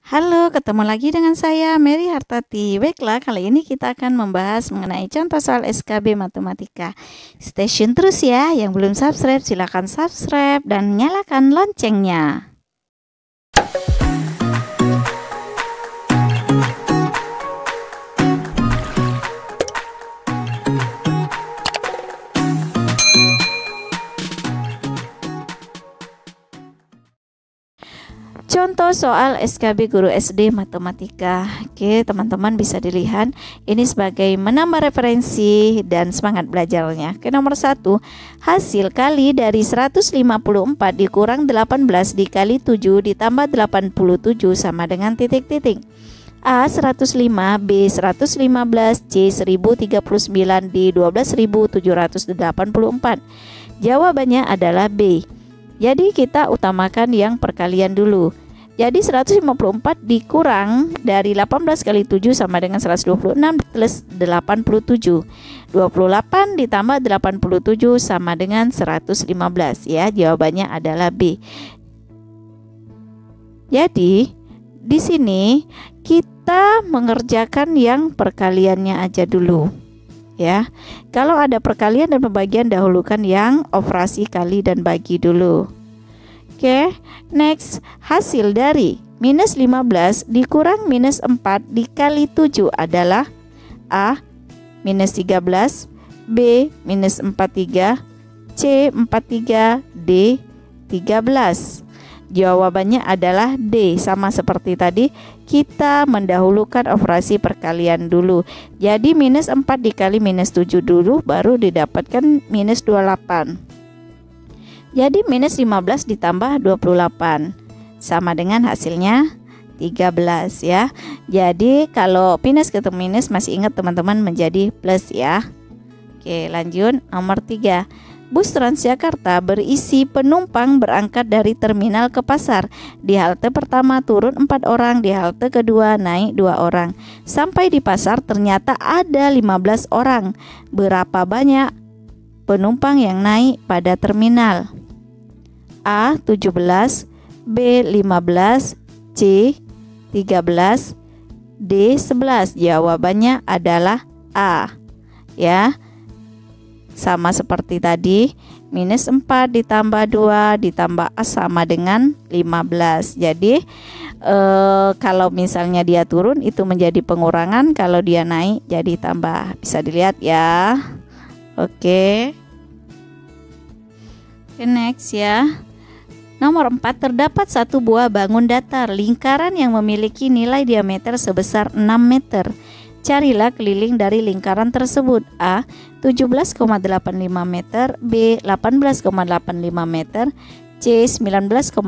Halo, ketemu lagi dengan saya Mary Hartati. Baiklah, kali ini kita akan membahas mengenai contoh soal SKB Matematika. Stay tune terus ya. Yang belum subscribe silakan subscribe dan nyalakan loncengnya. Contoh soal SKB Guru SD Matematika. Oke, teman-teman bisa dilihat ini sebagai menambah referensi dan semangat belajarnya. Oke, nomor 1, hasil kali dari 154 dikurang 18 dikali 7 ditambah 87 sama dengan titik-titik. A 105, B 115, C 1039, D 12784. Jawabannya adalah B. Jadi kita utamakan yang perkalian dulu. Jadi 154 dikurang dari 18 kali 7 sama dengan 126 plus 87. 28 ditambah 87 sama dengan 115 ya. Jawabannya adalah B. Jadi di sini kita mengerjakan yang perkaliannya aja dulu. Ya. Kalau ada perkalian dan pembagian dahulukan yang operasi kali dan bagi dulu. Oke, next, hasil dari minus 15 dikurang minus 4 dikali 7 adalah A minus 13, B minus 43, C 43, D 13. Jawabannya adalah D. Sama seperti tadi, kita mendahulukan operasi perkalian dulu. Jadi minus 4 dikali minus 7 dulu, baru didapatkan minus 28. Jadi minus 15 ditambah 28 sama dengan hasilnya 13 ya. Jadi kalau minus ketemu minus masih ingat teman-teman menjadi plus ya. Oke, lanjut nomor 3. Bus Transjakarta berisi penumpang berangkat dari terminal ke pasar. Di halte pertama turun 4 orang, di halte kedua naik 2 orang. Sampai di pasar ternyata ada 15 orang. Berapa banyak penumpang yang naik pada terminal? A 17, B 15, C 13, D 11. Jawabannya adalah A. Ya. Sama seperti tadi, minus 4 ditambah 2 ditambah A sama dengan 15. Jadi kalau misalnya dia turun itu menjadi pengurangan, kalau dia naik jadi tambah. Bisa dilihat ya. Oke, next ya. Nomor 4, terdapat satu buah bangun datar lingkaran yang memiliki nilai diameter sebesar 6 meter. Carilah keliling dari lingkaran tersebut. A 17,85 meter, B 18,85 meter, C 19,85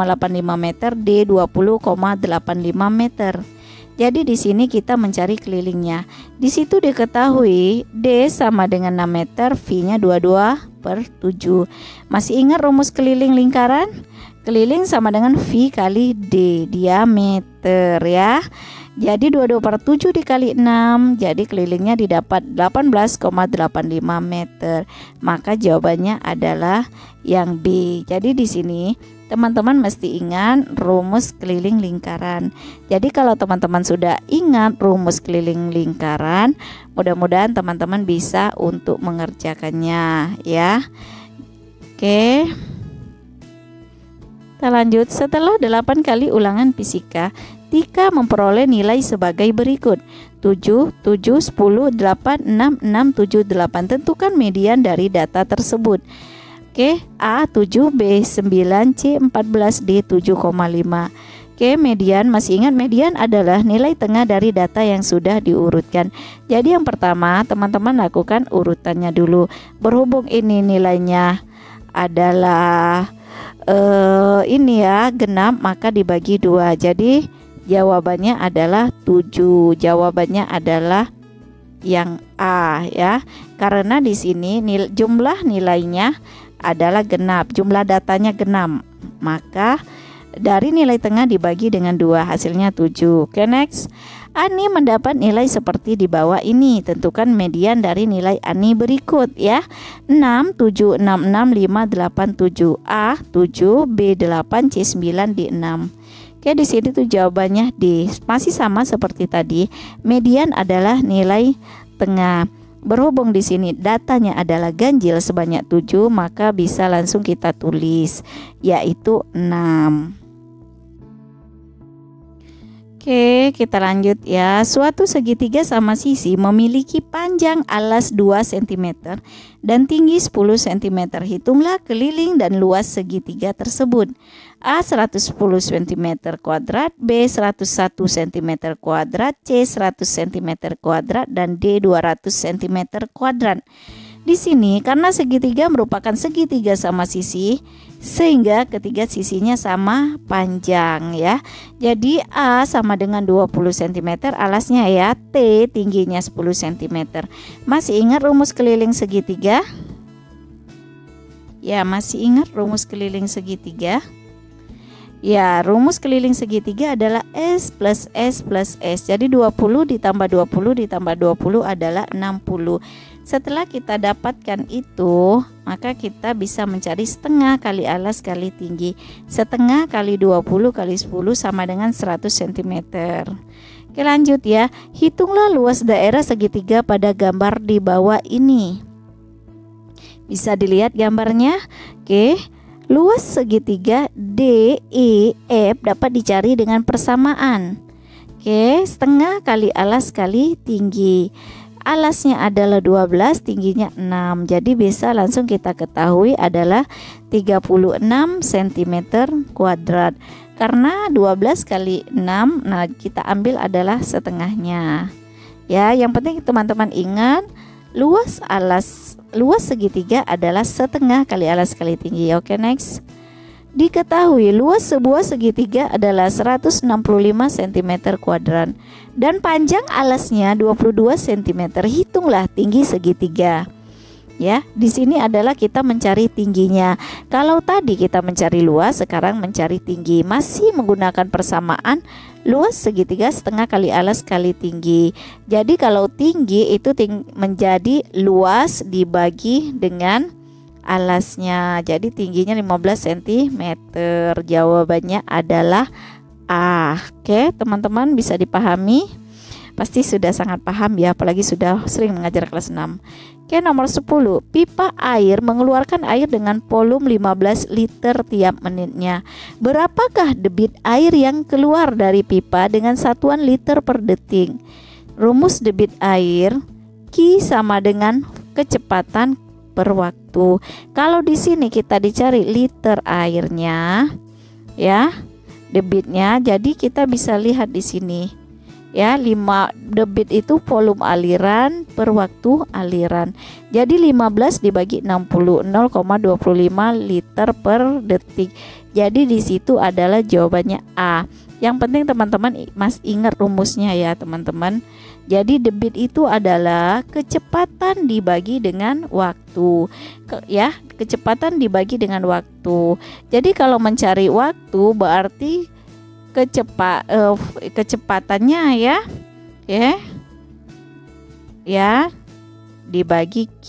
meter, D 20,85 meter. Jadi di sini kita mencari kelilingnya. Di situ diketahui D sama dengan 6 meter, V-nya 22/7. Masih ingat rumus keliling lingkaran? Keliling sama dengan V kali D diameter ya. Jadi 22/7 dikali 6, jadi kelilingnya didapat 18,85 meter. Maka jawabannya adalah yang B. Jadi di sini teman-teman mesti ingat rumus keliling lingkaran. Jadi kalau teman-teman sudah ingat rumus keliling lingkaran, mudah-mudahan teman-teman bisa untuk mengerjakannya ya. Oke. Kita lanjut. Setelah 8 kali ulangan fisika, Tika memperoleh nilai sebagai berikut: 7, 7, 10, 8, 6, 6, 7, 8. Tentukan median dari data tersebut. Oke, A 7, B 9, C 14, D 7,5. Oke, median, masih ingat median adalah nilai tengah dari data yang sudah diurutkan. Jadi yang pertama teman-teman lakukan urutannya dulu. Berhubung ini nilainya adalah ini ya genap, maka dibagi 2. Jadi jawabannya adalah 7. Jawabannya adalah yang A ya. Karena di sini jumlah nilainya adalah genap, jumlah datanya genap. Maka dari nilai tengah dibagi dengan 2, hasilnya 7. Oke, next. Ani mendapat nilai seperti di bawah ini. Tentukan median dari nilai Ani berikut ya. 6, 7, 6, 6, 5, 8, 7. A 7, B 8, C 9, D 6. Oke, di sini tuh jawabannya D. Masih sama seperti tadi. Median adalah nilai tengah. Berhubung di sini datanya adalah ganjil sebanyak 7, maka bisa langsung kita tulis yaitu 6. Oke, kita lanjut ya. Suatu segitiga sama sisi memiliki panjang alas 2 cm dan tinggi 10 cm. Hitunglah keliling dan luas segitiga tersebut. A 110 cm kuadrat, B 101 cm kuadrat, C 100 cm kuadrat, dan D 200 cm kuadrat. Di sini karena segitiga merupakan segitiga sama sisi, sehingga ketiga sisinya sama panjang ya. Jadi A sama dengan 20 cm alasnya ya, T tingginya 10 cm. Masih ingat rumus keliling segitiga? Ya, masih ingat rumus keliling segitiga? Ya, rumus keliling segitiga adalah S plus S plus S. Jadi 20 ditambah 20 ditambah 20 adalah 60. Setelah kita dapatkan itu, maka kita bisa mencari setengah kali alas kali tinggi. Setengah kali 20 kali 10 sama dengan 100 cm. Oke, lanjut ya. Hitunglah luas daerah segitiga pada gambar di bawah ini. Bisa dilihat gambarnya. Oke. Luas segitiga DEF dapat dicari dengan persamaan. Oke, setengah kali alas kali tinggi. Alasnya adalah 12, tingginya 6. Jadi bisa langsung kita ketahui adalah 36 cm kuadrat. Karena 12 kali 6, nah kita ambil adalah setengahnya. Ya, yang penting teman-teman ingat luas segitiga adalah setengah kali alas kali tinggi. Oke, next. Diketahui luas sebuah segitiga adalah 165 cm kuadrat dan panjang alasnya 22 cm. Hitunglah tinggi segitiga. Ya, di sini adalah kita mencari tingginya. Kalau tadi kita mencari luas, sekarang mencari tinggi. Masih menggunakan persamaan luas segitiga setengah kali alas kali tinggi. Jadi kalau tinggi itu menjadi luas dibagi dengan alasnya. Jadi tingginya 15 cm. Jawabannya adalah A. Oke, teman-teman bisa dipahami? Pasti sudah sangat paham ya, apalagi sudah sering mengajar kelas 6. Oke, nomor 10. Pipa air mengeluarkan air dengan volume 15 liter tiap menitnya. Berapakah debit air yang keluar dari pipa dengan satuan liter per detik? Rumus debit air Q sama dengan kecepatan per waktu. Kalau di sini kita dicari liter airnya, ya, debitnya. Jadi kita bisa lihat di sini. Ya, 5 debit itu volume aliran per waktu aliran. Jadi 15 dibagi 60, 0,25 liter per detik. Jadi di situ adalah jawabannya A. Yang penting teman-teman mas ingat rumusnya ya, teman-teman. Jadi debit itu adalah kecepatan dibagi dengan waktu. Ya, kecepatan dibagi dengan waktu. Jadi kalau mencari waktu berarti kecepatannya ya dibagi Q.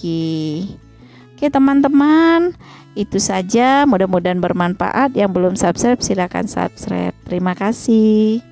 Oke, teman-teman, itu saja. Mudah-mudahan bermanfaat. Yang belum subscribe silakan subscribe. Terima kasih.